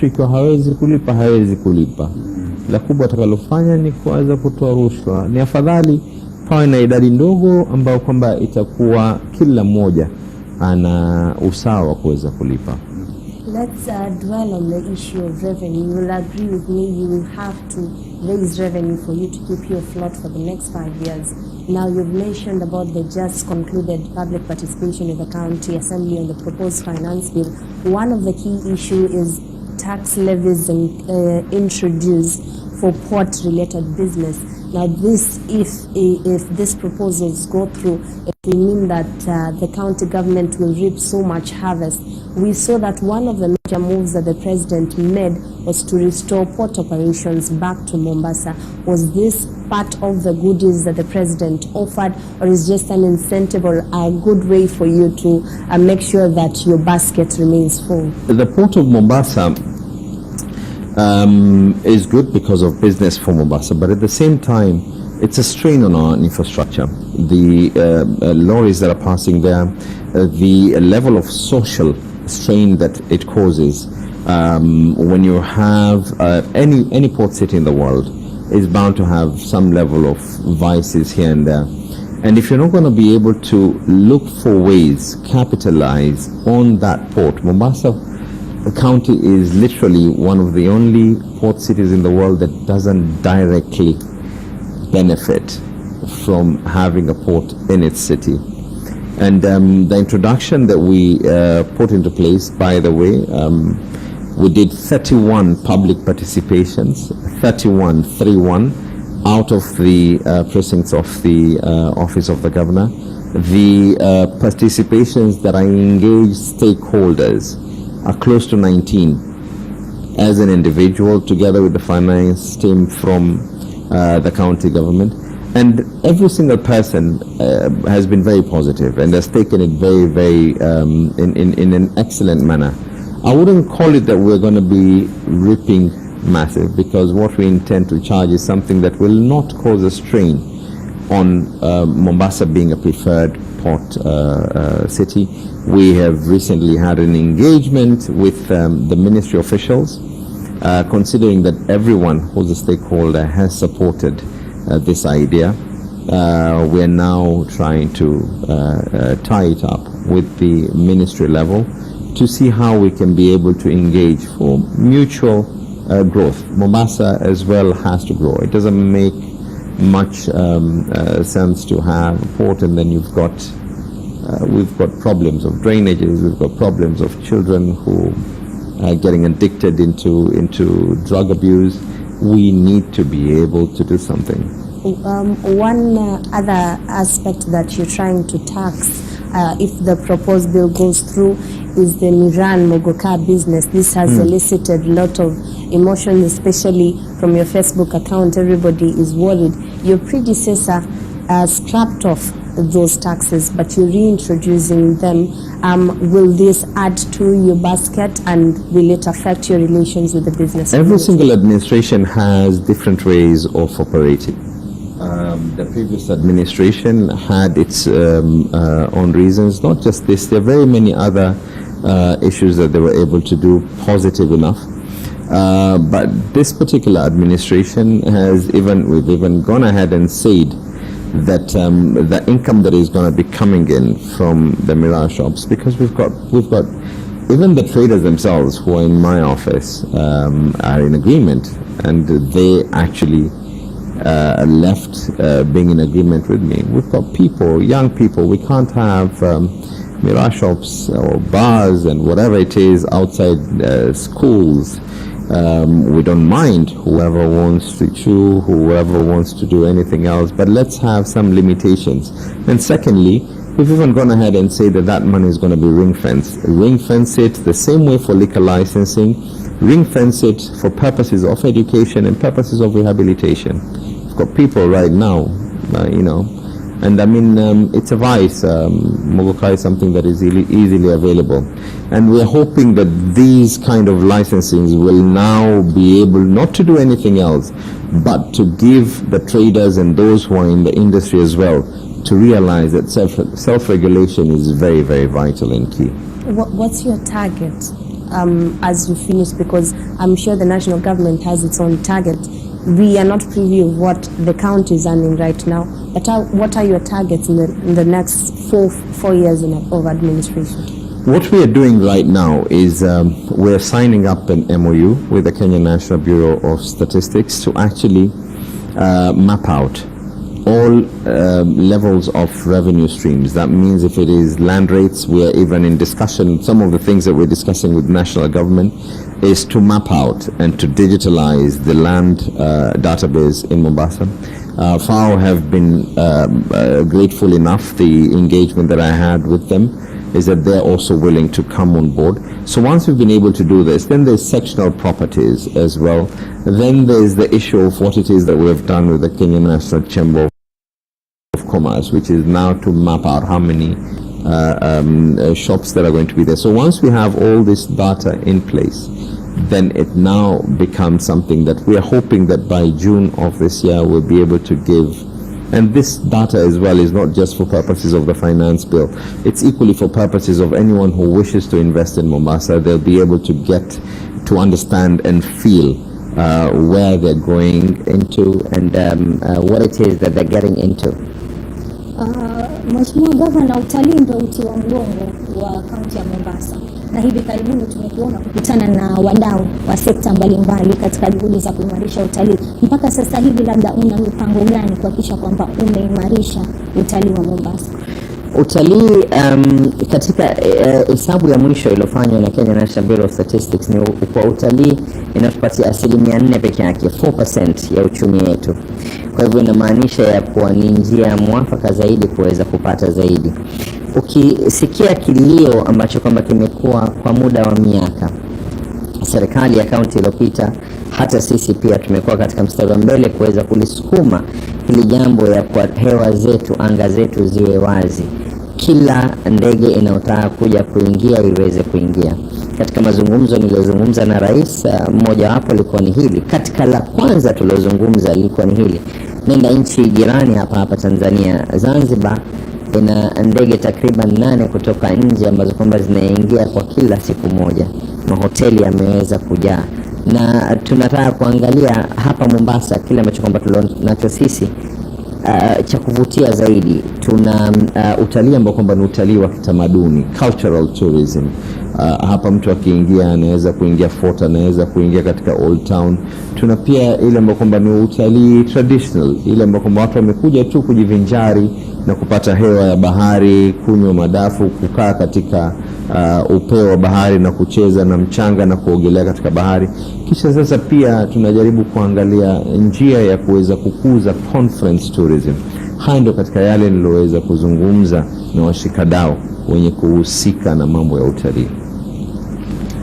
mtu ikiwa hawezi kulipa. La kubwa atakalofanya ni kuanza kutoa rushwa. Ni afadhali pawe na idadi ndogo ambao kwamba itakuwa kila mmoja ana usawa kuweza kulipa. Let's dwell on the issue of revenue. You will agree with me, you will have to raise revenue for you to keep you afloat for the next 5 years. Now, you've mentioned about the just concluded public participation in the county assembly on the proposed finance bill. One of the key issue is tax levies introduced for port-related business. Now, this, if these proposals go through, it will mean that the county government will reap so much harvest. We saw that one of the major moves that the president made was to restore port operations back to Mombasa. Was this part of the goodies that the president offered, or is just an incentive or a good way for you to make sure that your basket remains full? The port of Mombasa is good because of business for Mombasa, but at the same time, it's a strain on our infrastructure. The lorries that are passing there, the level of social strain that it causes when you have any port city in the world is bound to have some level of vices here and there. And if you're not going to be able to look for ways, capitalize on that port, Mombasa County is literally one of the only port cities in the world that doesn't directly benefit from having a port in its city. And the introduction that we put into place, by the way, we did 31 public participations, 31 out of the precincts of the Office of the Governor. The participations that I engaged stakeholders are close to 19 as an individual, together with the finance team from the county government. And every single person has been very positive and has taken it very in an excellent manner. I wouldn't call it that we're going to be reaping massive, because what we intend to charge is something that will not cause a strain on Mombasa being a preferred port city. We have recently had an engagement with the ministry officials, considering that everyone who's a stakeholder has supported this idea. We are now trying to tie it up with the ministry level to see how we can be able to engage for mutual growth. Mombasa as well has to grow. It doesn't make much sense to have a port and then we've got problems of drainages, we've got problems of children who are getting addicted into drug abuse. We need to be able to do something. One other aspect that you're trying to tax, if the proposed bill goes through, is the Miran Mogoka business. This has elicited a lot of emotion, especially from your Facebook account. Everybody is worried. Your predecessor scrapped off those taxes, but you're reintroducing them. Will this add to your basket, and will it affect your relations with the business community? Every single administration has different ways of operating. The previous administration had its own reasons, not just this. There are very many other issues that they were able to do positive enough. But this particular administration we've even gone ahead and said that the income that is going to be coming in from the Mirage shops, because we've got even the traders themselves who are in my office are in agreement, and they actually left being in agreement with me. We've got people, young people. We can't have Mirage shops or bars and whatever it is outside schools. We don't mind whoever wants to chew, whoever wants to do anything else, but let's have some limitations. And secondly, we've even gone ahead and say that money is going to be ring-fenced. Ring-fence it the same way for liquor licensing, ring-fence it for purposes of education and purposes of rehabilitation. We've got people right now, and I mean, it's a vice. Mogoka is something that is easily available. And we're hoping that these kind of licensings will now be able not to do anything else, but to give the traders and those who are in the industry as well to realize that self-regulation is very, very vital and key. What's your target as you finish, because I'm sure the national government has its own target. We are not privy of what the county is earning right now, but what are your targets in the next four years of administration? What we are doing right now is we're signing up an MOU with the Kenya National Bureau of Statistics to actually map out all levels of revenue streams. That means if it is land rates, we are even in discussion. Some of the things that we're discussing with national government is to map out and to digitalize the land database in Mombasa. FAO have been grateful enough. The engagement that I had with them is that they're also willing to come on board. So once we've been able to do this, then there's sectional properties as well. Then there's the issue of what it is that we have done with the Kenya National Chamber of Commerce, which is now to map out how many shops that are going to be there. So once we have all this data in place, then it now becomes something that we are hoping that by June of this year we'll be able to give. And this data as well is not just for purposes of the finance bill. It's equally for purposes of anyone who wishes to invest in Mombasa. They'll be able to get to understand and feel where they're going into and what it is that they're getting into. Mheshimiwa Governor, utalii ndio uti wa mgongo wa kaunti ya Mombasa, na hivi karibuni tumekuona kukutana na wadau wa sekta mbalimbali katika juhudi za kuimarisha utalii. Mpaka sasa hivi labda una mipango gani kuhakikisha kwamba umeimarisha utalii wa Mombasa? Utalii katika hesabu ya mwisho iliyofanywa na Kenya National Bureau of Statistics ni kwa utalii inatupatia 4% pekee yake, 4% ya uchumi wetu. Kwa hivyo inamaanisha ya kuwa ni njia mwafaka zaidi kuweza kupata zaidi. Ukisikia kilio ambacho kwamba kimekuwa kwa muda wa miaka, serikali ya kaunti iliyopita, hata sisi pia tumekuwa katika mstari wa mbele kuweza kulisukuma hili jambo ya kwa hewa zetu, anga zetu ziwe wazi. Kila ndege inayotaka kuja kuingia iweze kuingia. Katika mazungumzo nilizozungumza na rais, mmoja wapo ilikuwa ni hili. Katika la kwanza tulizozungumza ilikuwa ni hili. Nenda nchi jirani hapa Tanzania, Zanzibar ina ndege takriban 8 kutoka nje ambazo kwamba zinaingia kwa kila siku moja. Mahoteli yameweza kujaa. Na tunataka kuangalia hapa Mombasa kile ambacho kwamba tunacho sisi cha kuvutia zaidi. Tuna utalii ambao kwamba ni utalii wa kitamaduni, cultural tourism. Hapa mtu akiingia anaweza kuingia fort, anaweza kuingia katika Old Town. Tuna pia ile ambao kwamba ni utalii traditional, ile ambao kwamba watu wamekuja tu kujivinjari na kupata hewa ya bahari, kunywa madafu, kukaa katika upeo wa bahari na kucheza na mchanga na kuogelea katika bahari. Kisha sasa pia tunajaribu kuangalia njia ya kuweza kukuza conference tourism. Haya ndio katika yale niloweza kuzungumza na washikadau wenye kuhusika na mambo ya utalii.